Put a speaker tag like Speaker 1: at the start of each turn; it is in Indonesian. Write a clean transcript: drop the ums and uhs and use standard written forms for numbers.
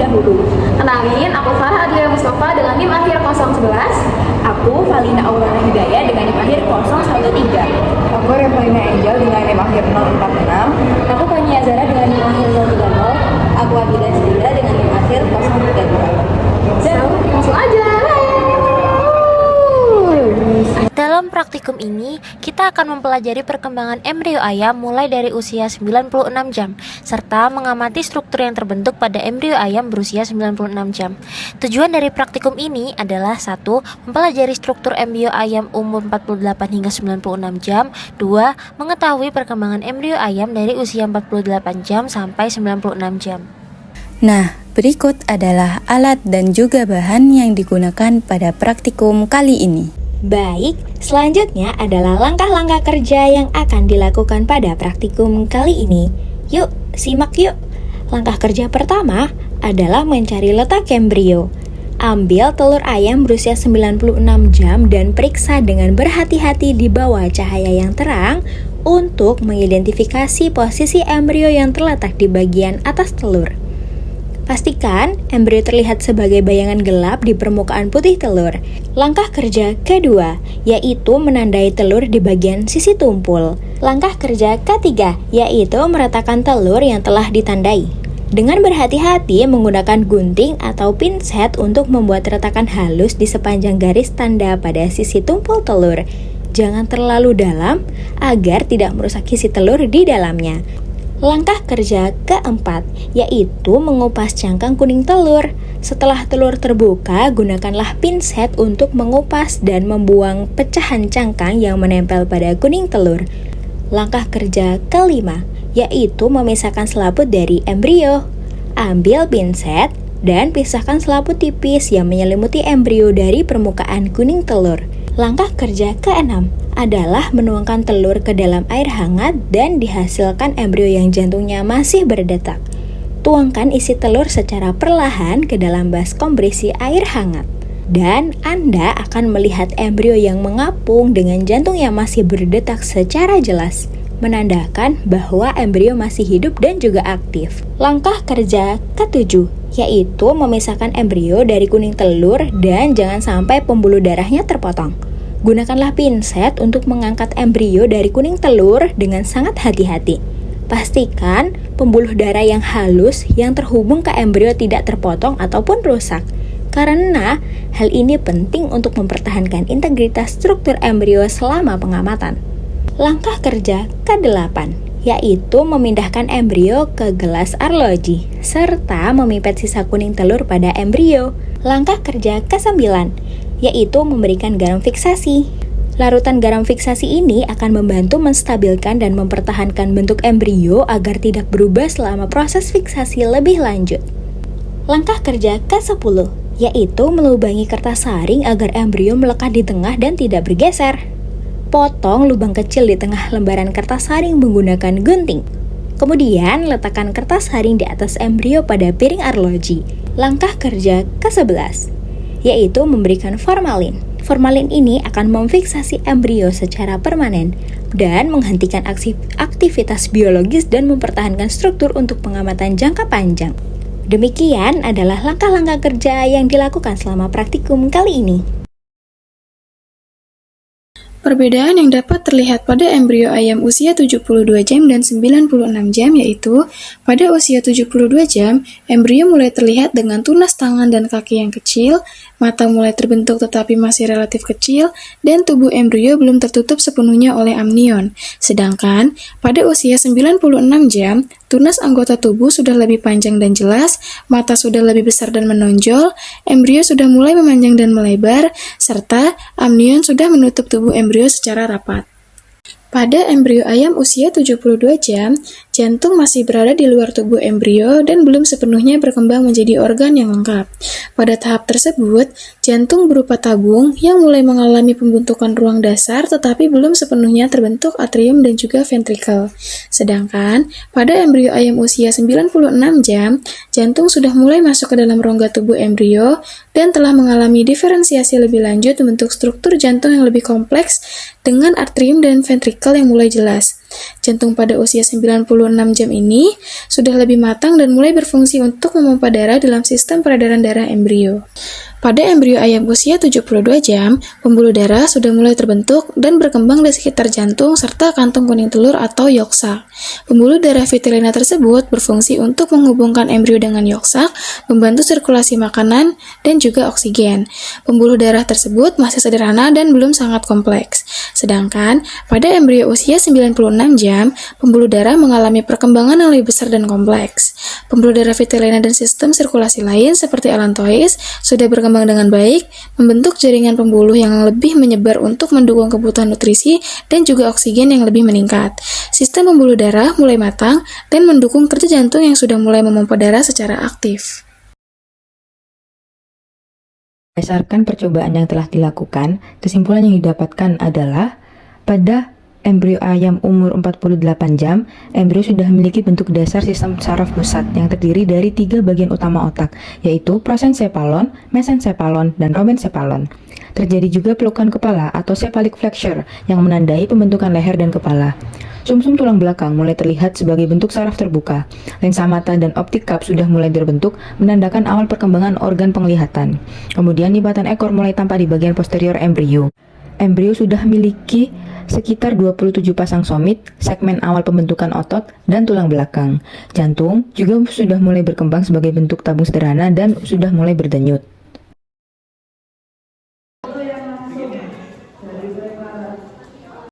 Speaker 1: terlebih dahulu. Kenalin, aku Farah Adlia Mustafa dengan NIM akhir 011.
Speaker 2: Aku Valina Aurana Hidayah dengan NIM akhir 013.
Speaker 3: Aku Revalina Angel dengan NIM akhir 046.
Speaker 4: Aku Kania Zara dengan NIM akhir 030.
Speaker 5: Aku Abida Sindra dengan NIM akhir 032.
Speaker 1: Langsung aja.
Speaker 6: Dalam praktikum ini, kita akan mempelajari perkembangan embrio ayam mulai dari usia 96 jam, serta mengamati struktur yang terbentuk pada embrio ayam berusia 96 jam. Tujuan dari praktikum ini adalah 1. Mempelajari struktur embrio ayam umur 48 hingga 96 jam. 2. Mengetahui perkembangan embrio ayam dari usia 48 jam sampai 96 jam.
Speaker 7: Nah, berikut adalah alat dan juga bahan yang digunakan pada praktikum kali ini.
Speaker 4: Baik, selanjutnya adalah langkah-langkah kerja yang akan dilakukan pada praktikum kali ini. Yuk, simak yuk. Langkah kerja pertama adalah mencari letak embrio. Ambil telur ayam berusia 96 jam dan periksa dengan berhati-hati di bawah cahaya yang terang untuk mengidentifikasi posisi embrio yang terletak di bagian atas telur. Pastikan embrio terlihat sebagai bayangan gelap di permukaan putih telur. Langkah kerja kedua, yaitu menandai telur di bagian sisi tumpul. Langkah kerja ketiga, yaitu meratakan telur yang telah ditandai. Dengan berhati-hati menggunakan gunting atau pinset untuk membuat retakan halus di sepanjang garis tanda pada sisi tumpul telur. Jangan terlalu dalam agar tidak merusak isi telur di dalamnya. Langkah kerja keempat, yaitu mengupas cangkang kuning telur. Setelah telur terbuka, gunakanlah pinset untuk mengupas dan membuang pecahan cangkang yang menempel pada kuning telur. Langkah kerja kelima, yaitu memisahkan selaput dari embrio. Ambil pinset dan pisahkan selaput tipis yang menyelimuti embrio dari permukaan kuning telur. Langkah kerja keenam adalah menuangkan telur ke dalam air hangat dan dihasilkan embrio yang jantungnya masih berdetak. Tuangkan isi telur secara perlahan ke dalam baskom berisi air hangat. Dan Anda akan melihat embrio yang mengapung dengan jantung yang masih berdetak secara jelas, menandakan bahwa embrio masih hidup dan juga aktif. Langkah kerja ketujuh, yaitu memisahkan embrio dari kuning telur dan jangan sampai pembuluh darahnya terpotong. Gunakanlah pinset untuk mengangkat embrio dari kuning telur dengan sangat hati-hati. Pastikan pembuluh darah yang halus yang terhubung ke embrio tidak terpotong ataupun rusak, karena hal ini penting untuk mempertahankan integritas struktur embrio selama pengamatan. Langkah kerja ke-8, yaitu memindahkan embrio ke gelas arloji, serta memipet sisa kuning telur pada embrio. Langkah kerja ke-9, yaitu memberikan garam fiksasi. Larutan garam fiksasi ini akan membantu menstabilkan dan mempertahankan bentuk embrio agar tidak berubah selama proses fiksasi lebih lanjut. Langkah kerja ke-10, yaitu melubangi kertas saring agar embrio melekat di tengah dan tidak bergeser. Potong lubang kecil di tengah lembaran kertas saring menggunakan gunting. Kemudian letakkan kertas saring di atas embrio pada piring arloji. Langkah kerja ke-11, yaitu memberikan formalin. Formalin ini akan memfiksasi embrio secara permanen dan menghentikan aktivitas biologis dan mempertahankan struktur untuk pengamatan jangka panjang. Demikian adalah langkah-langkah kerja yang dilakukan selama praktikum kali ini.
Speaker 8: Perbedaan yang dapat terlihat pada embrio ayam usia 72 jam dan 96 jam yaitu, pada usia 72 jam, embrio mulai terlihat dengan tunas tangan dan kaki yang kecil, mata mulai terbentuk tetapi masih relatif kecil, dan tubuh embrio belum tertutup sepenuhnya oleh amnion. Sedangkan, pada usia 96 jam, tunas anggota tubuh sudah lebih panjang dan jelas, mata sudah lebih besar dan menonjol, embrio sudah mulai memanjang dan melebar, serta amnion sudah menutup tubuh embrio secara rapat. Pada embrio ayam usia 72 jam, jantung masih berada di luar tubuh embrio dan belum sepenuhnya berkembang menjadi organ yang lengkap. Pada tahap tersebut, jantung berupa tabung yang mulai mengalami pembentukan ruang dasar tetapi belum sepenuhnya terbentuk atrium dan juga ventrikel. Sedangkan, pada embrio ayam usia 96 jam, jantung sudah mulai masuk ke dalam rongga tubuh embrio dan telah mengalami diferensiasi lebih lanjut membentuk struktur jantung yang lebih kompleks dengan atrium dan ventrikel yang mulai jelas. Jantung pada usia 96 jam ini sudah lebih matang dan mulai berfungsi untuk memompa darah dalam sistem peredaran darah embrio. Pada embrio ayam usia 72 jam, pembuluh darah sudah mulai terbentuk dan berkembang di sekitar jantung serta kantung kuning telur atau yolk sac. Pembuluh darah Vitelina tersebut berfungsi untuk menghubungkan embrio dengan yolk sac, membantu sirkulasi makanan dan juga oksigen. Pembuluh darah tersebut masih sederhana dan belum sangat kompleks. Sedangkan pada embrio usia 96 jam, pembuluh darah mengalami perkembangan yang lebih besar dan kompleks. Pembuluh darah Vitelina dan sistem sirkulasi lain seperti allantois sudah berkembang dengan baik, membentuk jaringan pembuluh yang lebih menyebar untuk mendukung kebutuhan nutrisi dan juga oksigen yang lebih meningkat. Sistem pembuluh darah mulai matang dan mendukung kerja jantung yang sudah mulai memompa darah secara aktif.
Speaker 9: Berdasarkan percobaan yang telah dilakukan, kesimpulan yang didapatkan adalah pada embrio ayam umur 48 jam, embrio sudah memiliki bentuk dasar sistem saraf pusat yang terdiri dari 3 bagian utama otak, yaitu prosencephalon, mesencephalon, dan robencephalon. Terjadi juga pelukan kepala atau cephalic flexure yang menandai pembentukan leher dan kepala. Sumsum tulang belakang mulai terlihat sebagai bentuk saraf terbuka. Lensa mata dan optic cup sudah mulai terbentuk, menandakan awal perkembangan organ penglihatan. Kemudian lipatan ekor mulai tampak di bagian posterior embrio. Embrio sudah memiliki sekitar 27 pasang somit, segmen awal pembentukan otot, dan tulang belakang. Jantung juga sudah mulai berkembang sebagai bentuk tabung sederhana dan sudah mulai berdenyut.